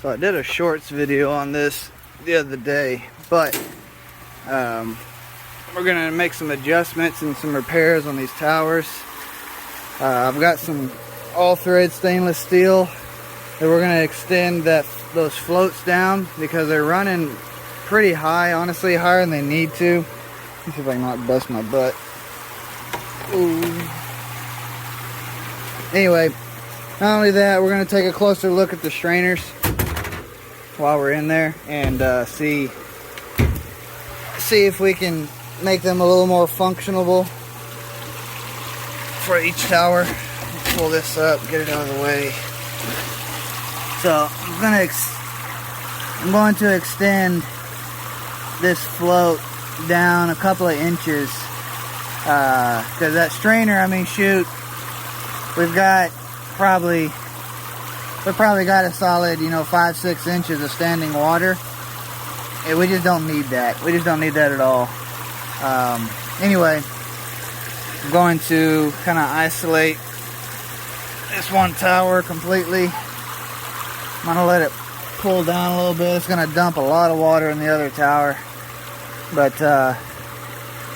So I did a shorts video on this the other day, but we're gonna make some adjustments and some repairs on these towers. I've got some all-thread stainless steel that we're gonna extend those floats down because they're running pretty high, honestly higher than they need to. Let me see if I can not bust my butt. Ooh. Anyway, not only that, we're gonna take a closer look at the strainers while we're in there and see if we can make them a little more functional for each tower. Let's pull this up, get it out of the way. So I'm going to extend this float down a couple of inches because that strainer, I mean, shoot, we've probably got a solid, 5-6 inches of standing water. And we just don't need that. We just don't need that at all. Anyway, I'm going to kind of isolate this one tower completely. I'm going to let it pull down a little bit. It's going to dump a lot of water in the other tower. But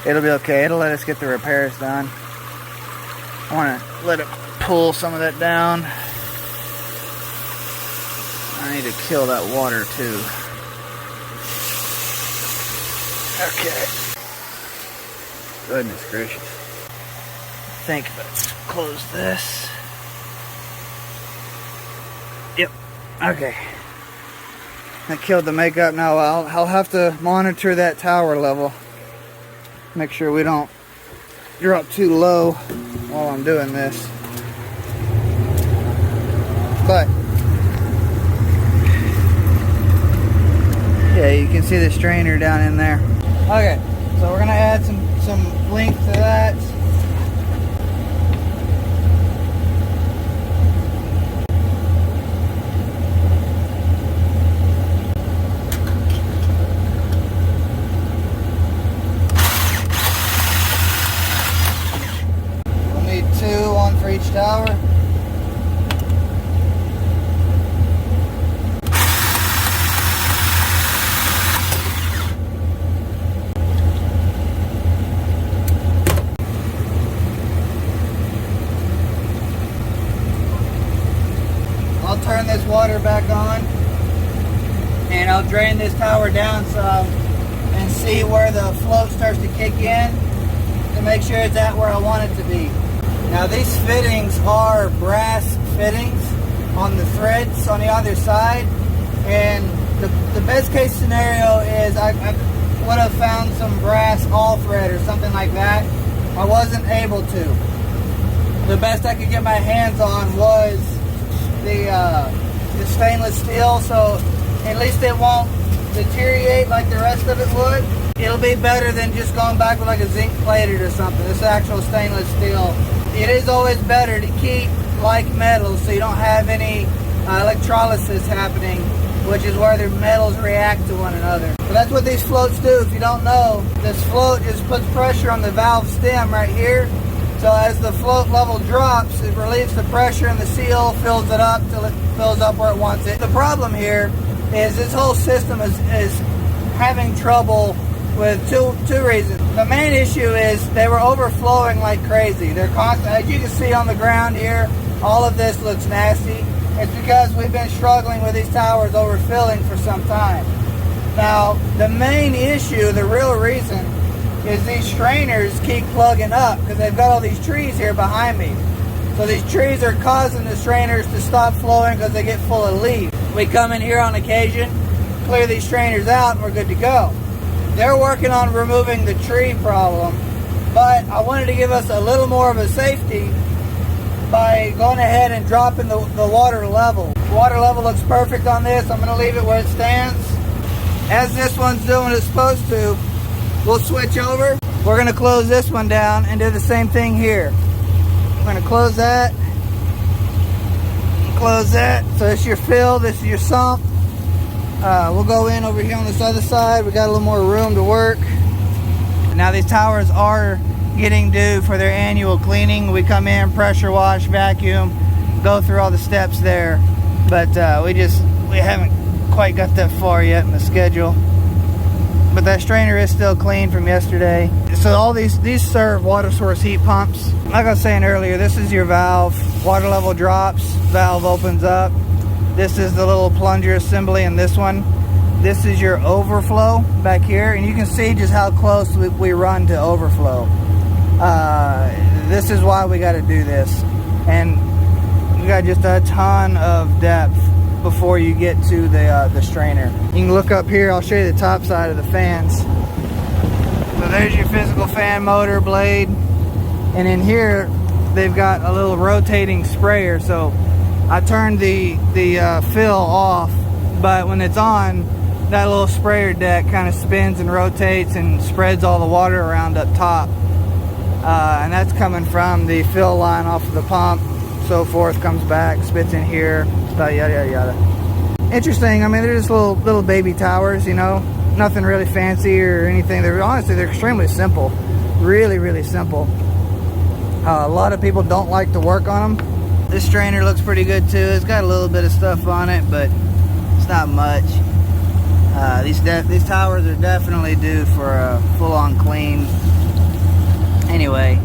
it'll be okay. It'll let us get the repairs done. I want to let it pull some of that down. I need to kill that water too. Okay. Goodness gracious. I think let's close this. Yep. Okay. I killed the makeup. Now I'll have to monitor that tower level. Make sure we don't drop too low while I'm doing this. But yeah, you can see the strainer down in there. Okay, so we're gonna add some length to that. We'll need 2, 1 for each tower. I'll turn this water back on and I'll drain this tower down some and see where the float starts to kick in to make sure it's at where I want it to be. Now these fittings are brass fittings on the threads on the other side, and the best case scenario is I would have found some brass all thread or something like that. I wasn't able to. The best I could get my hands on was the stainless steel, so at least it won't deteriorate like the rest of it would. It'll be better than just going back with like a zinc plated or something. This actual stainless steel. It is always better to keep like metals so you don't have any electrolysis happening, which is where the metals react to one another. So that's what these floats do. If you don't know, this float just puts pressure on the valve stem right here. So as the float level drops, it relieves the pressure and the seal fills it up till it fills up where it wants it. The problem here is this whole system is having trouble with two reasons. The main issue is they were overflowing like crazy. They're constant, as you can see on the ground here, all of this looks nasty. It's because we've been struggling with these towers overfilling for some time. Now, the main issue, the real reason, is these strainers keep plugging up because they've got all these trees here behind me. So these trees are causing the strainers to stop flowing because they get full of leaves. We come in here on occasion, clear these strainers out, and we're good to go. They're working on removing the tree problem, but I wanted to give us a little more of a safety by going ahead and dropping the water level. The water level looks perfect on this. I'm going to leave it where it stands. As this one's doing what it's supposed to, we'll switch over. We're going to close this one down and do the same thing here. I'm going to close that. Close that. So this is your fill, this is your sump. We'll go in over here on this other side. We got a little more room to work. And now these towers are getting due for their annual cleaning. We come in, pressure wash, vacuum, go through all the steps there. But we we haven't quite got that far yet in the schedule. But that strainer is still clean from yesterday. So all these serve water source heat pumps. Like I was saying earlier, this is your valve. Water level drops, valve opens up. This is the little plunger assembly in this one. This is your overflow back here. And you can see just how close we run to overflow. This is why we got to do this. And you got just a ton of depth before you get to the strainer. You can look up here, I'll show you the top side of the fans. So there's your physical fan motor blade, and in here they've got a little rotating sprayer. So I turned the fill off, but when it's on, that little sprayer deck kind of spins and rotates and spreads all the water around up top, and that's coming from the fill line off of the pump. So forth, comes back, spits in here, yada yada yada. Interesting. I mean, they're just little baby towers, you know, nothing really fancy or anything. They're extremely simple, really simple. A lot of people don't like to work on them. This strainer looks pretty good too. It's got a little bit of stuff on it, but it's not much. These towers are definitely due for a full-on clean. Anyway,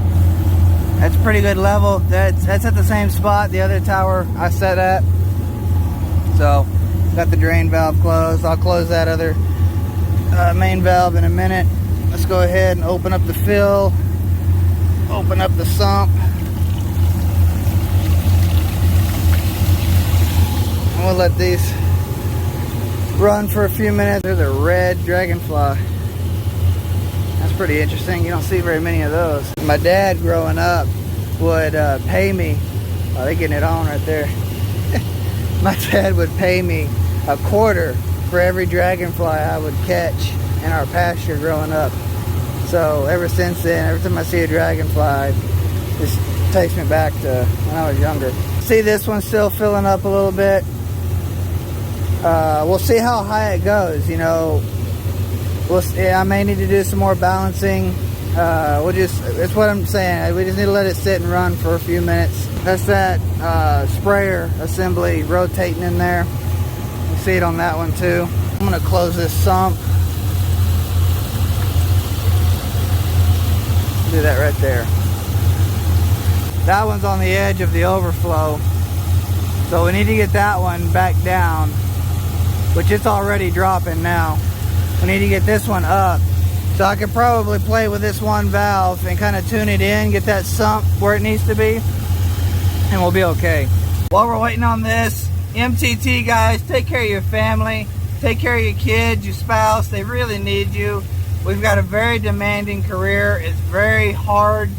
that's a pretty good level. That's at the same spot the other tower I set at. So, got the drain valve closed. I'll close that other main valve in a minute. Let's go ahead and open up the fill, open up the sump. And we'll let these run for a few minutes. There's a red dragonfly. That's pretty interesting. You don't see very many of those. My dad growing up would pay me, oh, they're getting it on right there. My dad would pay me a quarter for every dragonfly I would catch in our pasture growing up. So ever since then, every time I see a dragonfly, it just takes me back to when I was younger. See this one still filling up a little bit. We'll see how high it goes, you know. I may need to do some more balancing. That's what I'm saying. We just need to let it sit and run for a few minutes. That's that sprayer assembly rotating in there. You see it on that one too. I'm gonna close this sump. Do that right there. That one's on the edge of the overflow. So we need to get that one back down, which it's already dropping now. We need to get this one up. So I could probably play with this one valve and kind of tune it in, get that sump where it needs to be, and we'll be okay. While we're waiting on this, MTT guys, take care of your family, take care of your kids, your spouse. They really need you. We've got a very demanding career. It's very hard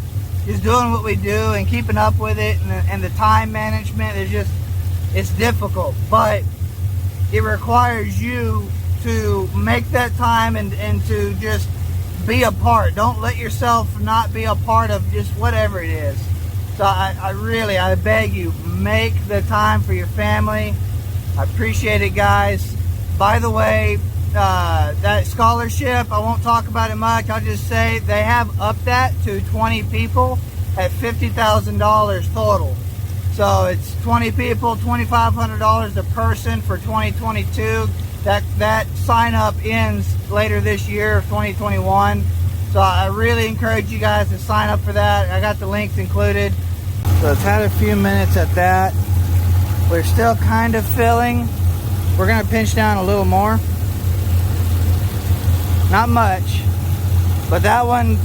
just doing what we do and keeping up with it, and the time management is just, it's difficult, but it requires you to make that time and to just be a part. Don't let yourself not be a part of just whatever it is. So I beg you, make the time for your family. I appreciate it, guys. By the way, that scholarship, I won't talk about it much. I'll just say they have upped that to 20 people at $50,000 total. So it's 20 people, $2,500 a person for 2022. That sign up ends later this year of 2021. So I really encourage you guys to sign up for that. I got the links included. So it's had a few minutes at that. We're still kind of filling. We're gonna pinch down a little more. Not much, but that one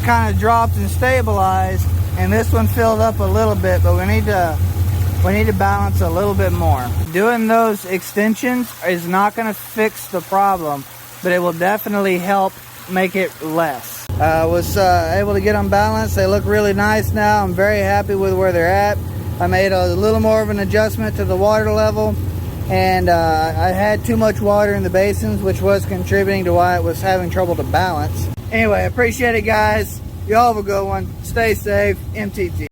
kind of dropped and stabilized, and this one filled up a little bit, but we need to balance a little bit more. Doing those extensions is not going to fix the problem, but it will definitely help make it less. I was able to get them balanced. They look really nice now. I'm very happy with where they're at. I made a little more of an adjustment to the water level, and I had too much water in the basins, which was contributing to why it was having trouble to balance. Anyway, I appreciate it, guys. Y'all have a good one. Stay safe. MTT.